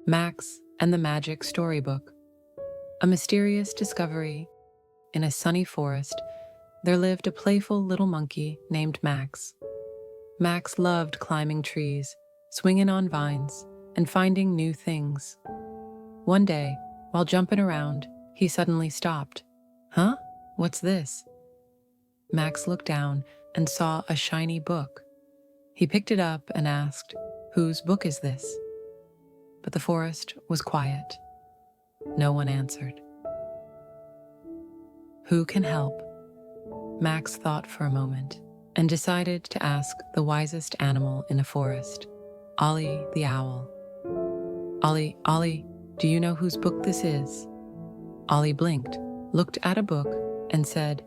Max and the Magic Storybook. A mysterious discovery. In a sunny forest, there lived a playful little monkey named Max. Max loved climbing trees, swinging on vines, and finding new things. One day, while jumping around, he suddenly stopped. Huh? What's this? Max looked down and saw a shiny book. He picked it up and asked, "Whose book is this?" But the forest was quiet. No one answered. Who can help? Max thought for a moment and decided to ask the wisest animal in the forest, Ollie the owl. Ollie, do you know whose book this is? Ollie blinked, looked at a book, and said,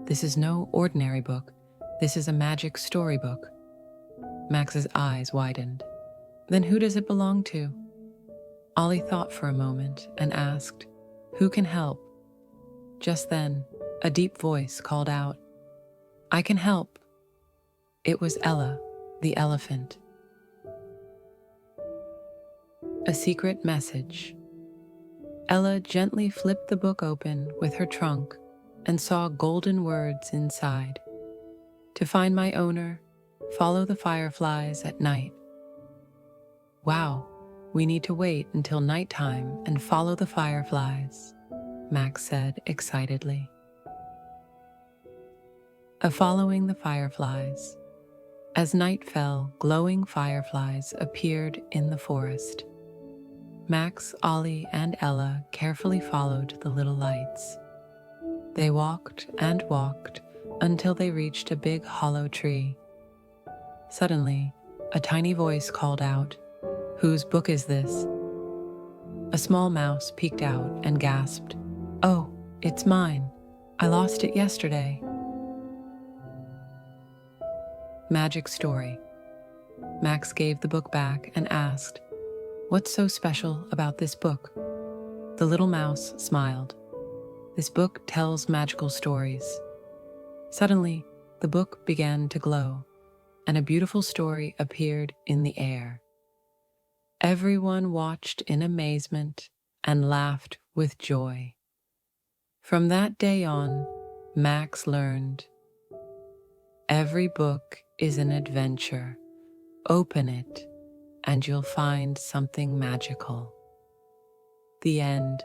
"This is no ordinary book. This is a magic storybook." Max's eyes widened. Then who does it belong to? Ollie thought for a moment and asked, "Who can help?" Just then, a deep voice called out, "I can help." It was Ella, the elephant. A secret message. Ella gently flipped the book open with her trunk and saw golden words inside. To find my owner, follow the fireflies at night. Wow, we need to wait until nighttime and follow the fireflies, Max said excitedly. Following the fireflies. As night fell, glowing fireflies appeared in the forest. Max, Ollie, and Ella carefully followed the little lights. They walked and walked until they reached a big hollow tree. Suddenly, a tiny voice called out, "Whose book is this?" A small mouse peeked out and gasped, "Oh, it's mine. I lost it yesterday." Magic Story. Max gave the book back and asked, "What's so special about this book?" The little mouse smiled. "This book tells magical stories." Suddenly, the book began to glow, and a beautiful story appeared in the air. Everyone watched in amazement and laughed with joy. From that day on, Max learned, every book is an adventure. Open it, and you'll find something magical. The end.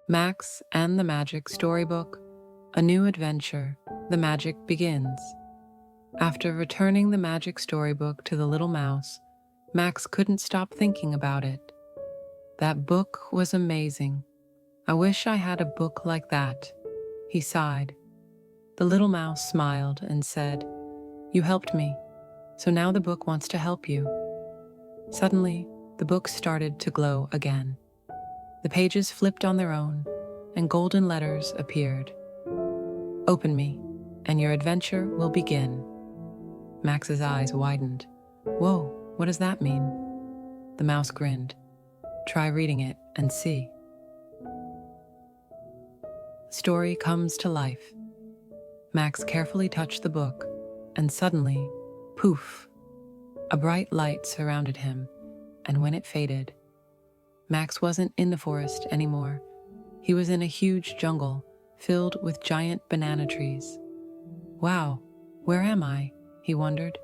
Max and the Magic Storybook. A new adventure. The magic begins. After returning the magic storybook to the little mouse, Max couldn't stop thinking about it. That book was amazing. I wish I had a book like that, he sighed. The little mouse smiled and said, "You helped me, so now the book wants to help you." Suddenly, the book started to glow again. The pages flipped on their own, and golden letters appeared. "Open me, and your adventure will begin." Max's eyes widened. "Whoa, what does that mean?" The mouse grinned. "Try reading it and see." Story comes to life. Max carefully touched the book, and suddenly, poof, a bright light surrounded him, and when it faded, Max wasn't in the forest anymore. He was in a huge jungle filled with giant banana trees. Wow, where am I? He wondered.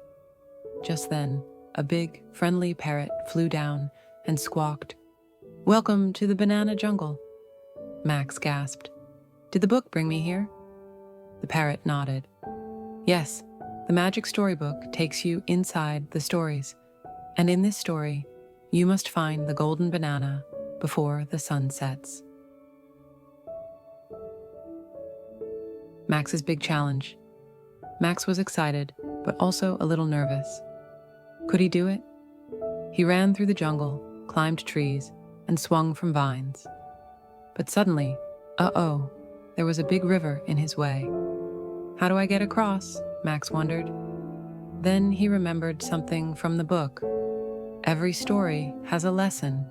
Just then, a big, friendly parrot flew down and squawked, "Welcome to the banana jungle." Max gasped. "Did the book bring me here?" The parrot nodded. "Yes, the Magic Storybook takes you inside the stories, and in this story, you must find the golden banana before the sun sets." Max's big challenge. Max was excited, but also a little nervous. Could he do it? He ran through the jungle, climbed trees, and swung from vines. But suddenly, there was a big river in his way. How do I get across? Max wondered. Then he remembered something from the book. Every story has a lesson.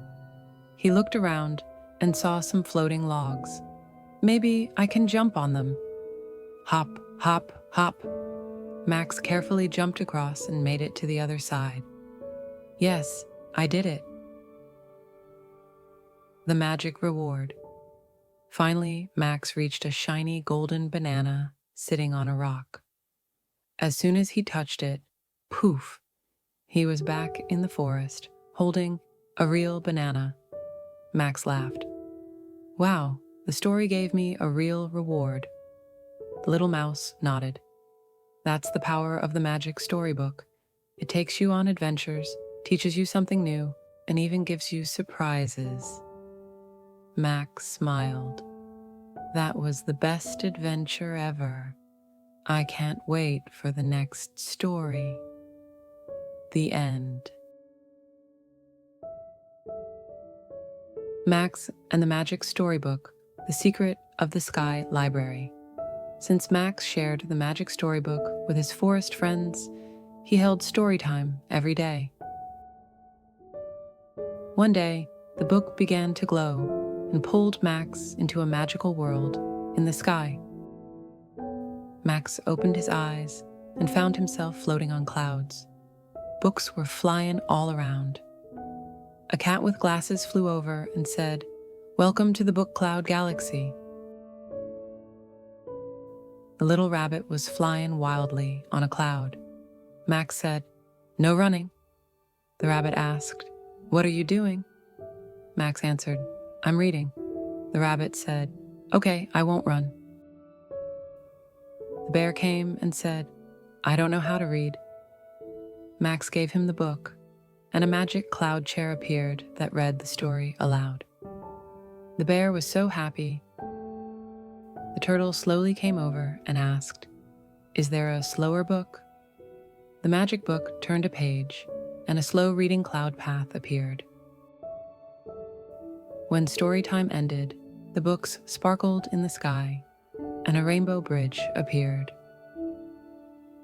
He looked around and saw some floating logs. Maybe I can jump on them. Hop, hop, hop. Max carefully jumped across and made it to the other side. Yes, I did it. The magic reward. Finally, Max reached a shiny golden banana sitting on a rock. As soon as he touched it, poof, he was back in the forest, holding a real banana. Max laughed. Wow, the story gave me a real reward. The little mouse nodded. That's the power of the Magic Storybook. It takes you on adventures, teaches you something new, and even gives you surprises. Max smiled. That was the best adventure ever. I can't wait for the next story. The end. Max and the Magic Storybook, The Secret of the Sky Library. Since Max shared the Magic Storybook with his forest friends, he held story time every day. One day, the book began to glow and pulled Max into a magical world in the sky. Max opened his eyes and found himself floating on clouds. Books were flying all around. A cat with glasses flew over and said, "Welcome to the Book Cloud Galaxy." The little rabbit was flying wildly on a cloud. Max said, "No running." The rabbit asked, "What are you doing?" Max answered, "I'm reading." The rabbit said, "Okay, I won't run." The bear came and said, "I don't know how to read." Max gave him the book, and a magic cloud chair appeared that read the story aloud. The bear was so happy. The turtle slowly came over and asked, "Is there a slower book?" The magic book turned a page, and a slow reading cloud path appeared. When story time ended, the books sparkled in the sky, and a rainbow bridge appeared.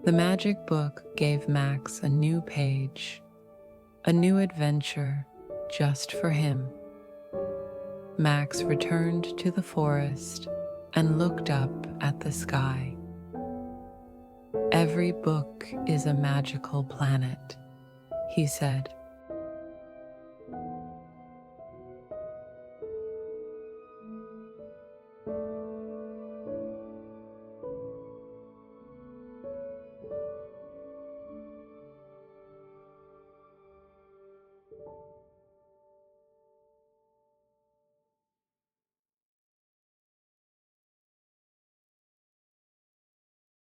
The magic book gave Max a new page, a new adventure just for him. Max returned to the forest and looked up at the sky. "Every book is a magical planet," he said.